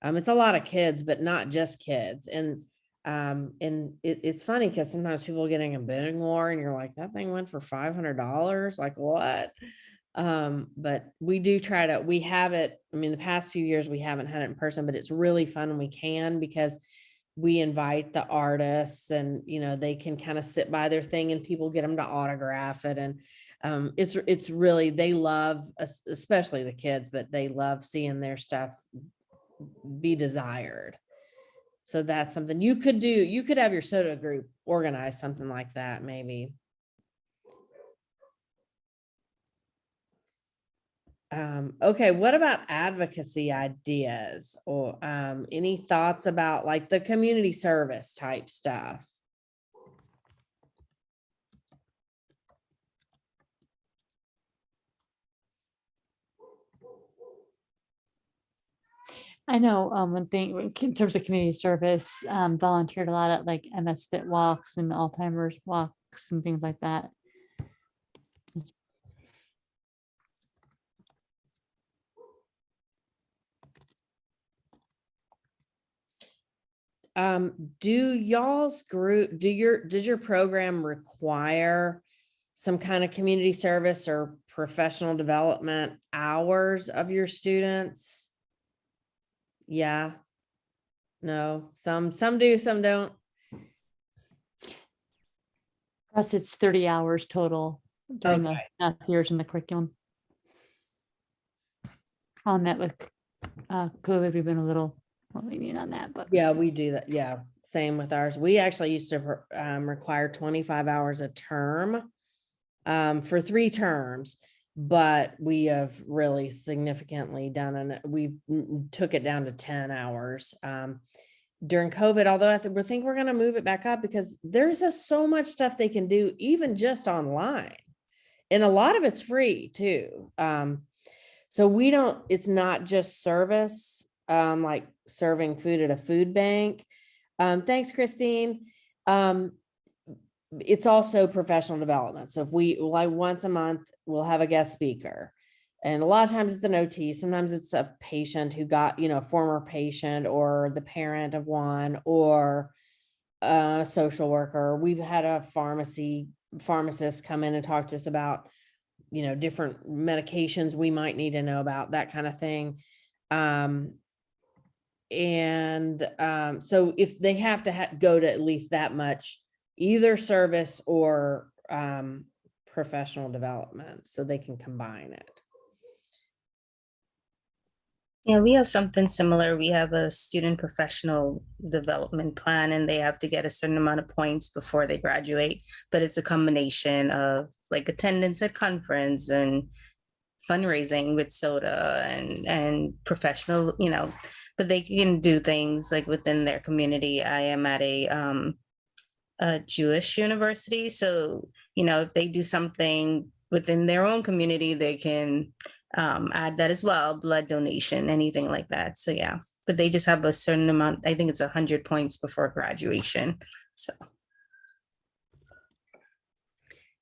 It's a lot of kids, but not just kids. And it's funny because sometimes people are getting a bidding war and you're like, that thing went for $500. Like what? But we do we have it. I mean, the past few years we haven't had it in person, but it's really fun when we can, because we invite the artists and, they can kind of sit by their thing and people get them to autograph it. And it's really, they love, especially the kids, but they love seeing their stuff be desired. So that's something you could do. You could have your SOTA group organize something like that, maybe. Okay, what about advocacy ideas, or any thoughts about like the community service type stuff? I know one thing in terms of community service, volunteered a lot at like MS Fit walks and Alzheimer's walks and things like that. Do y'all's group, does your program require some kind of community service or professional development hours of your students? Yeah. No, some do, some don't. Plus, it's 30 hours total during the Okay. math years in the curriculum. On that with COVID, we've been a little more lenient on that, but Yeah, we do that. Yeah, same with ours. We actually used to require 25 hours a term for 3 terms, but we have really significantly done, and we took it down to 10 hours during COVID, although I think we're going to move it back up because there's so much stuff they can do, even just online. And a lot of it's free too. So it's not just service, like serving food at a food bank. Thanks, Christine. It's also professional development. So if we, like, once a month, we'll have a guest speaker. And a lot of times it's an OT. Sometimes it's a patient who got, a former patient or the parent of one, or a social worker. We've had a pharmacist come in and talk to us about, different medications we might need to know about, that kind of thing. So if they have to go to at least that much, either service or professional development, so they can combine it. Yeah, we have something similar. We have a student professional development plan, and they have to get a certain amount of points before they graduate. But it's a combination of like attendance at conference and fundraising with SOTA and professional, but they can do things like within their community. I am at a Jewish university, so if they do something within their own community, they can add that as well, blood donation, anything like that. So yeah, but they just have a certain amount. I think it's 100 points before graduation. So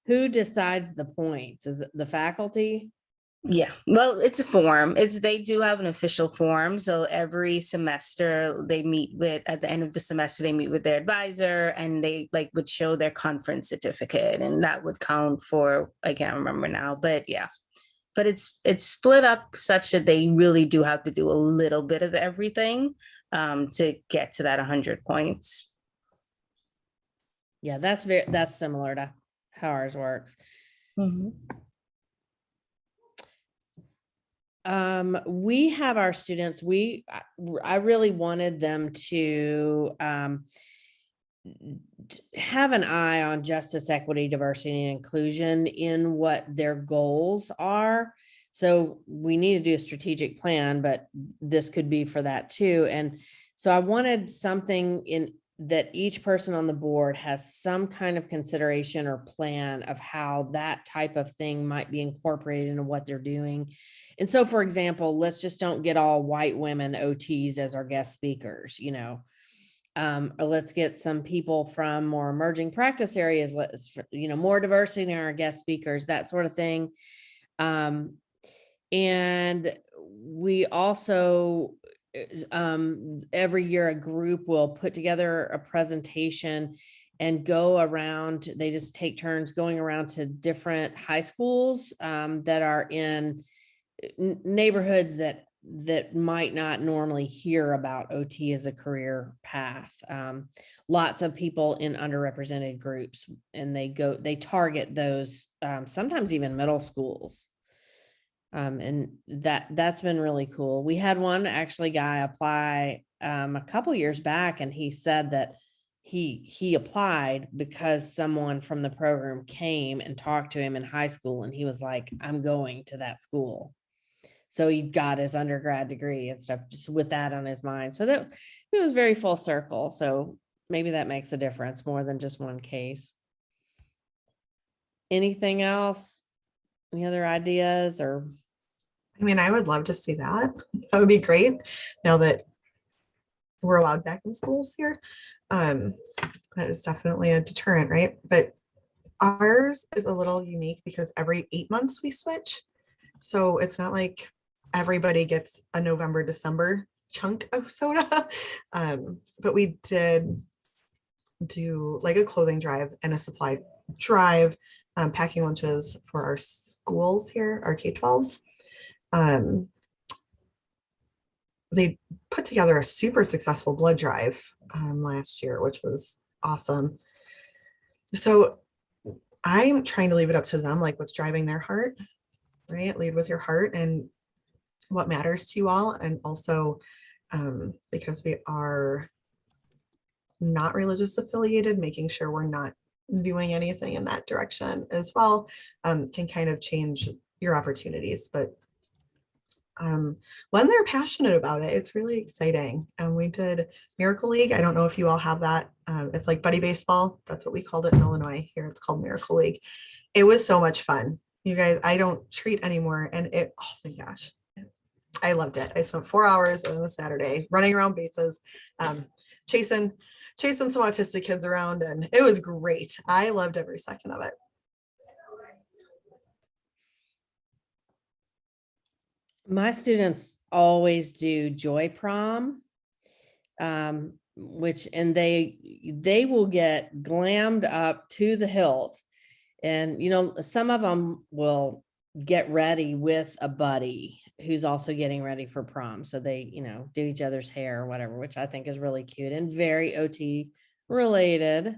Who decides the points? Is it the faculty? yeah, well, it's a form. They do have an official form. So every semester they meet at the end of the semester, they meet with their advisor, and they would show their conference certificate, and that would count for, I can't remember now, but yeah. But it's split up such that they really do have to do a little bit of everything to get to that 100 points. Yeah, that's similar to how ours works. We have our students, I really wanted them to have an eye on justice, equity, diversity, and inclusion in what their goals are. So we need to do a strategic plan, but this could be for that too. And so I wanted something in that each person on the board has some kind of consideration or plan of how that type of thing might be incorporated into what they're doing. And so, for example, let's just don't get all white women OTs as our guest speakers, or let's get some people from more emerging practice areas, more diversity in our guest speakers, that sort of thing. And we also, every year a group will put together a presentation and go around, they just take turns going around to different high schools that are in neighborhoods that might not normally hear about OT as a career path. Lots of people in underrepresented groups, and they target those, sometimes even middle schools. And that's been really cool. We had one guy apply a couple years back, and he said that he applied because someone from the program came and talked to him in high school, and he was like, I'm going to that school. So he got his undergrad degree and stuff just with that on his mind. So that it was very full circle. So maybe that makes a difference more than just one case. Anything else? Any other ideas or? I mean, I would love to see that. That would be great. Now that we're allowed back in schools here. That is definitely a deterrent, right? But ours is a little unique because every 8 months we switch. So it's not like everybody gets a November, December chunk of SOTA. But we did do like a clothing drive and a supply drive, packing lunches for our schools here, our K-12s. They put together a super successful blood drive last year, which was awesome. So I'm trying to leave it up to them, like what's driving their heart, right? Lead with your heart and what matters to you all. And also because we are not religious affiliated, making sure we're not doing anything in that direction as well can kind of change your opportunities. But when they're passionate about it, it's really exciting. And we did Miracle League. I don't know if you all have that. It's like buddy baseball. That's what we called it in Illinois. Here it's called Miracle League. It was so much fun. You guys, I don't treat anymore. And oh my gosh, I loved it. I spent 4 hours on a Saturday running around bases, chasing some autistic kids around, and it was great. I loved every second of it. My students always do Joy Prom, which, and they will get glammed up to the hilt. And, some of them will get ready with a buddy who's also getting ready for prom. So they, do each other's hair or whatever, which I think is really cute and very OT related.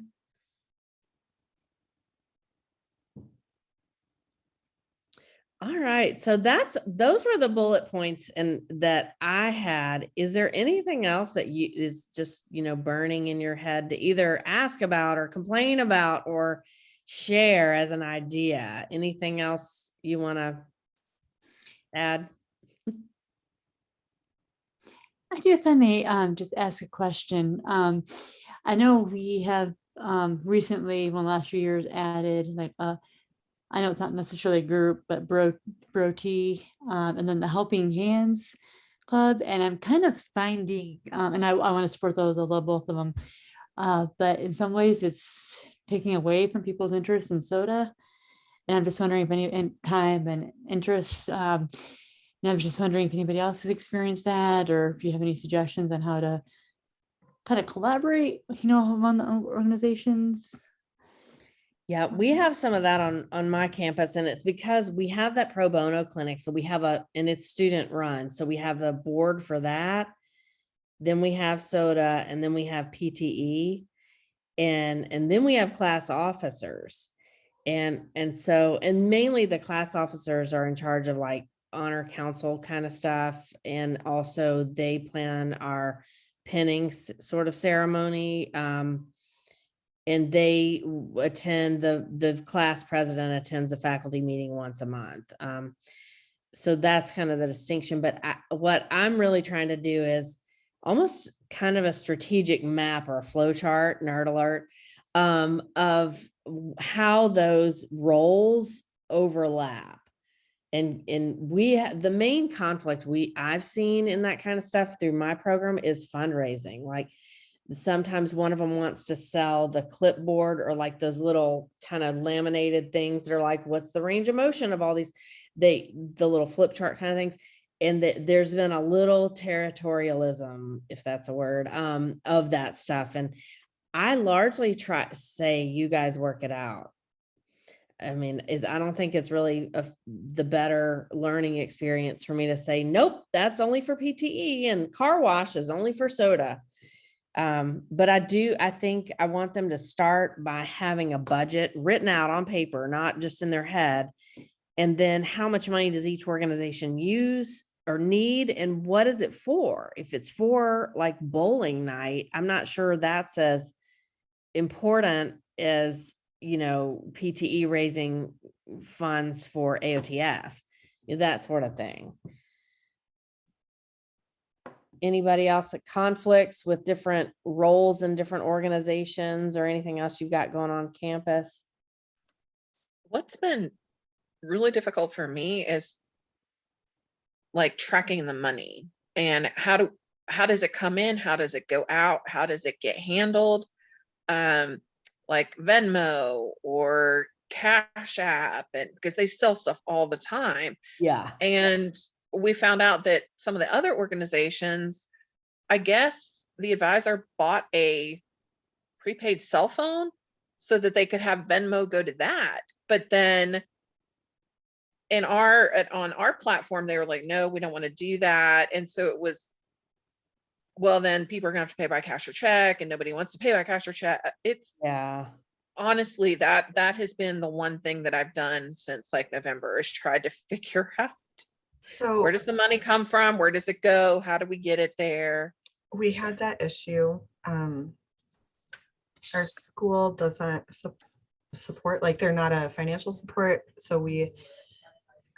All right. So those were the bullet points and that I had. Is there anything else that is just, burning in your head to either ask about or complain about or share as an idea? Anything else you want to add? I do, if I may just ask a question. I know we have recently, in the last few years, added like I know it's not necessarily a group, but Broti, and then the Helping Hands Club. And I'm kind of finding, and I want to support those. I love both of them. But in some ways it's taking away from people's interest in SOTA. And I'm just wondering if any time and interest, and I was just wondering if anybody else has experienced that, or if you have any suggestions on how to kind of collaborate, among the organizations. Yeah, we have some of that on my campus, and it's because we have that pro bono clinic. So we have and it's student run. So we have a board for that. Then we have SOTA, and then we have PTE. And then we have class officers. And mainly the class officers are in charge of like honor council kind of stuff. And also they plan our pinning sort of ceremony. And they attend the class president attends a faculty meeting once a month. So that's kind of the distinction. But what I'm really trying to do is almost kind of a strategic map or a flow chart, nerd alert, of how those roles overlap. And the main conflict I've seen in that kind of stuff through my program is fundraising. Like sometimes one of them wants to sell the clipboard or like those little kind of laminated things that are like, what's the range of motion of all these, the little flip chart kind of things. And there's been a little territorialism, if that's a word, of that stuff. And I largely try to say, you guys work it out. I mean, I don't think it's really the better learning experience for me to say, nope, that's only for PTE and car wash is only for SOTA. But I think I want them to start by having a budget written out on paper, not just in their head. And then how much money does each organization use or need? And what is it for? If it's for like bowling night, I'm not sure that's as important as, PTE raising funds for AOTF, that sort of thing. Anybody else that conflicts with different roles in different organizations or anything else you've got going on campus? What's been really difficult for me is like tracking the money and how does it come in? How does it go out? How does it get handled? Like Venmo or Cash App, and because they sell stuff all the time. Yeah. And we found out that some of the other organizations, I guess the advisor bought a prepaid cell phone so that they could have Venmo go to that. But then on our platform, they were like, no, we don't want to do that. And so it was, well, then people are gonna have to pay by cash or check, and nobody wants to pay by cash or check. It's honestly that has been the one thing that I've done since like November, is tried to figure out, So where does the money come from? Where does it go? How do we get it there? we had that issue. Our school doesn't support, like they're not a financial support. So we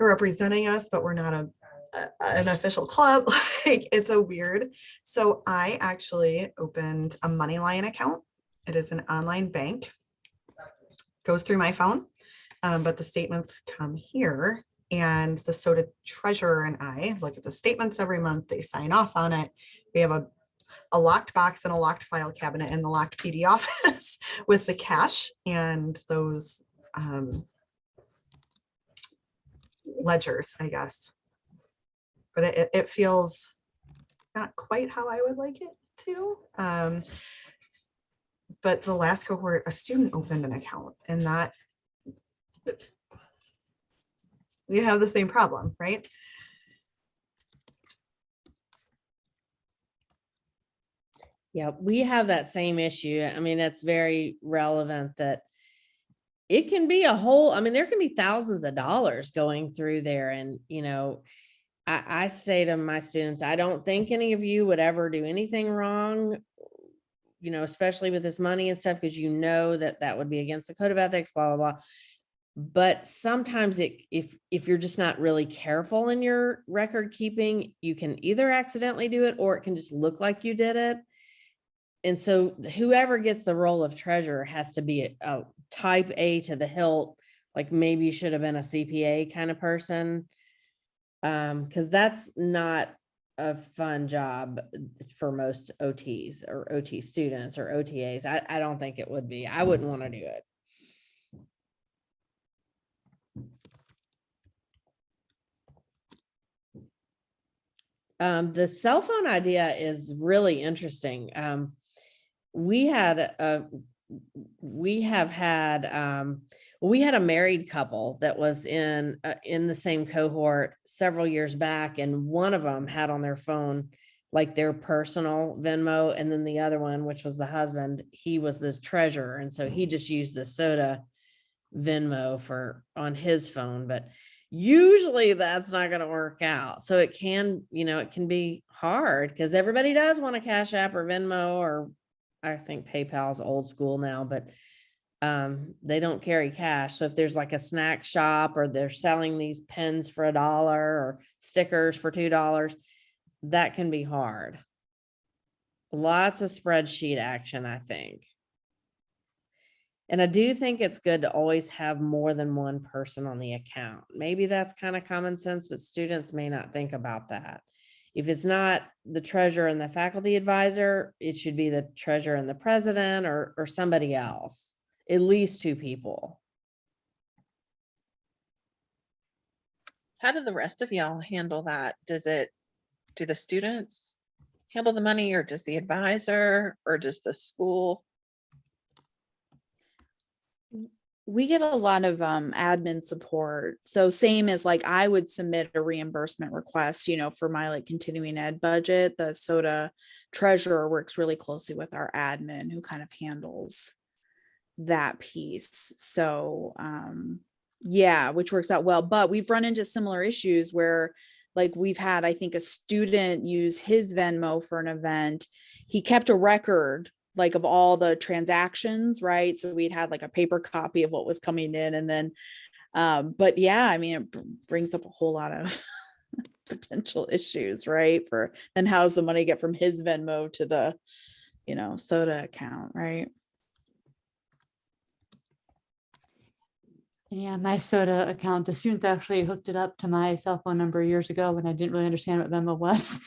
are representing us, but we're not an official club. Like it's a weird. So I actually opened a MoneyLion account. It is an online bank. Goes through my phone, but the statements come here. And the SOTA treasurer and I look at the statements every month. They sign off on it. We have a locked box and a locked file cabinet in the locked PD office with the cash and those ledgers, I guess. But it feels not quite how I would like it to. But the last cohort, a student opened an account, and that we have the same problem, right? Yeah, we have that same issue. I mean, it's very relevant that it can be there can be thousands of dollars going through there. And, I say to my students, I don't think any of you would ever do anything wrong, especially with this money and stuff, because that would be against the code of ethics, blah, blah, blah. But sometimes if you're just not really careful in your record keeping, you can either accidentally do it, or it can just look like you did it. And so whoever gets the role of treasurer has to be a type A to the hilt, like maybe you should have been a CPA kind of person. Because that's not a fun job for most OTs or OT students or OTAs. I don't think it would be. I wouldn't want to do it. The cell phone idea is really interesting. We had a married couple that was in the same cohort several years back, and one of them had on their phone like their personal Venmo. And then the other one, which was the husband, he was the treasurer. And so he just used the SOTA Venmo on his phone, but usually that's not going to work out. So it can, it can be hard because everybody does want a Cash App or Venmo, or I think PayPal's old school now, but they don't carry cash. So if there's like a snack shop or they're selling these pens for $1 or stickers for $2, that can be hard. Lots of spreadsheet action, I think. And I do think it's good to always have more than one person on the account. Maybe that's kind of common sense, but students may not think about that. If it's not the treasurer and the faculty advisor, it should be the treasurer and the president, or somebody else. At least 2 people. How do the rest of y'all handle that? Do the students handle the money, or does the advisor, or does the school? We get a lot of admin support. So same as like I would submit a reimbursement request, for my like continuing ed budget. The SOTA treasurer works really closely with our admin who kind of handles that piece. So yeah, which works out well. But we've run into similar issues where like we've had, I think, a student use his Venmo for an event. He kept a record like of all the transactions, right? So we'd had like a paper copy of what was coming in, and then but yeah, I mean, it brings up a whole lot of potential issues, right? For then how's the money get from his Venmo to the SOTA account, right? Yeah, my SOTA account, the students actually hooked it up to my cell phone number years ago when I didn't really understand what Venmo was.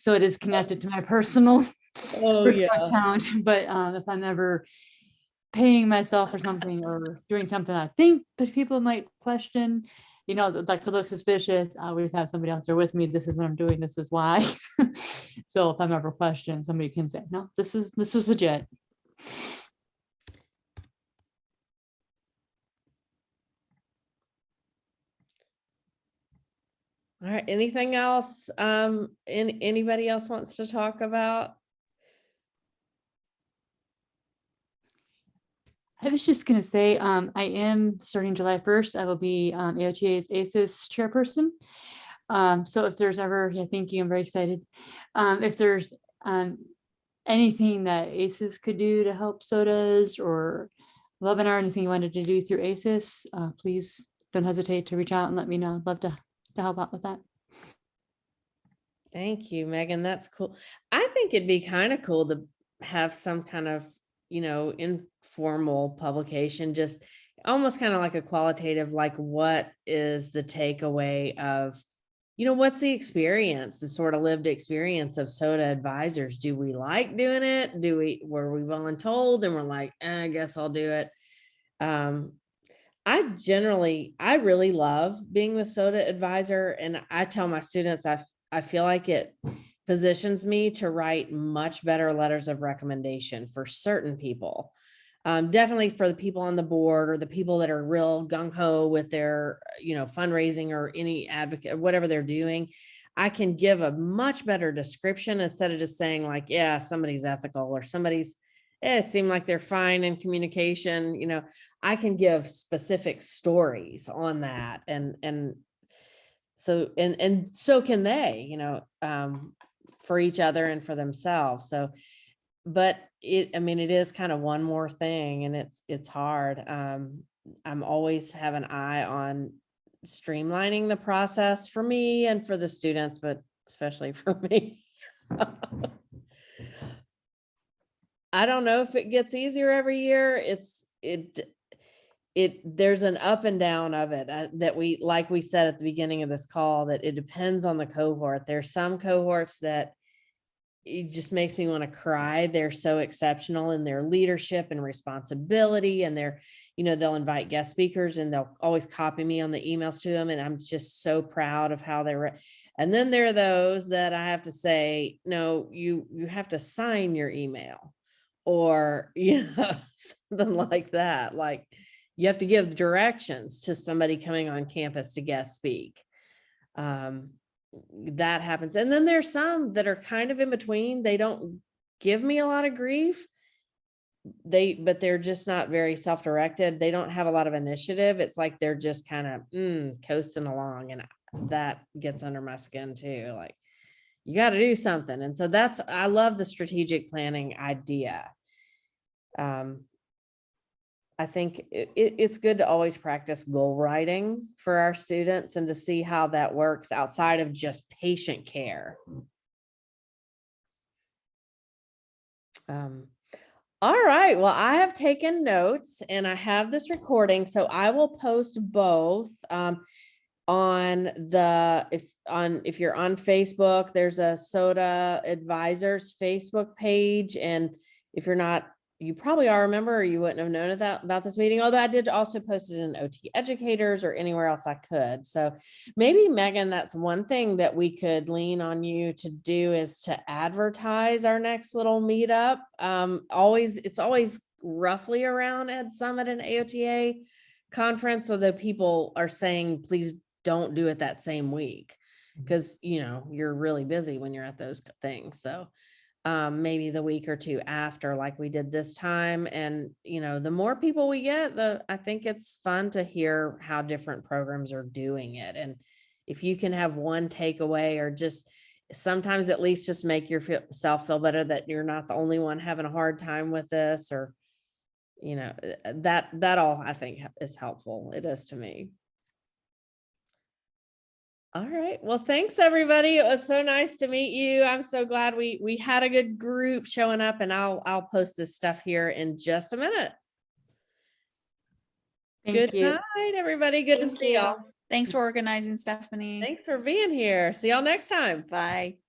So it is connected to my personal account. But if I'm ever paying myself for something or doing something I think that people might question, that could look suspicious, I always have somebody else there with me. This is what I'm doing. This is why. So if I'm ever questioned, somebody can say, no, this was legit. All right. Anything else? Anybody else wants to talk about? I was just going to say, I am starting July 1st. I will be AOTA's ACES chairperson. So if there's ever, thank you, I'm very excited. If there's anything that ACES could do to help SOTAs or webinar, anything you wanted to do through ACES, please don't hesitate to reach out and let me know. I'd love to help out with that. Thank you, Megan. That's cool. I think it'd be kind of cool to have some kind of, informal publication, just almost kind of like a qualitative, like what is the takeaway of, what's the experience, the sort of lived experience of SOTA advisors? Do we like doing it? Were we voluntold and we're like, I guess I'll do it. I really love being the SOTA advisor. And I tell my students, I feel like it positions me to write much better letters of recommendation for certain people. Definitely for the people on the board or the people that are real gung-ho with their, fundraising or any advocate, whatever they're doing. I can give a much better description instead of just saying like, yeah, somebody's ethical or somebody's, it seemed like they're fine in communication. I can give specific stories on that. And so can they, for each other and for themselves. So, but it is kind of one more thing, and it's hard. I'm always have an eye on streamlining the process for me and for the students, but especially for me. I don't know if it gets easier every year. There's an up and down of it that like we said at the beginning of this call, that it depends on the cohort. There's some cohorts that it just makes me want to cry. They're so exceptional in their leadership and responsibility, and they'll invite guest speakers and they'll always copy me on the emails to them. And I'm just so proud of how they're. And then there are those that I have to say, no, you have to sign your email, or, something like that. Like you have to give directions to somebody coming on campus to guest speak. that happens. And then there's some that are kind of in between. They don't give me a lot of grief. But they're just not very self-directed. They don't have a lot of initiative. It's like they're just kind of coasting along, and that gets under my skin too. Like, you got to do something. And so I love the strategic planning idea. I think it's good to always practice goal writing for our students and to see how that works outside of just patient care. All right, well, I have taken notes and I have this recording, so I will post both on if you're on Facebook, there's a SOTA Advisors Facebook page, and if you're not, you probably are a member or you wouldn't have known about this meeting, although I did also post it in OT Educators or anywhere else I could. So maybe, Megan, that's one thing that we could lean on you to do, is to advertise our next little meetup. It's always roughly around Ed Summit and AOTA conference, so that people are saying, please don't do it that same week, because you're really busy when you're at those things. So maybe the week or two after, like we did this time. And the more people we get, I think it's fun to hear how different programs are doing it. And if you can have one takeaway, or just sometimes at least just make yourself feel better that you're not the only one having a hard time with this, or that all I think is helpful. It is to me. All right. Well, thanks everybody. It was so nice to meet you. I'm so glad we had a good group showing up, and I'll post this stuff here in just a minute. Thank you. Good night, everybody. Good to Thank see y'all. Thanks for organizing, Stephanie. Thanks for being here. See y'all next time. Bye.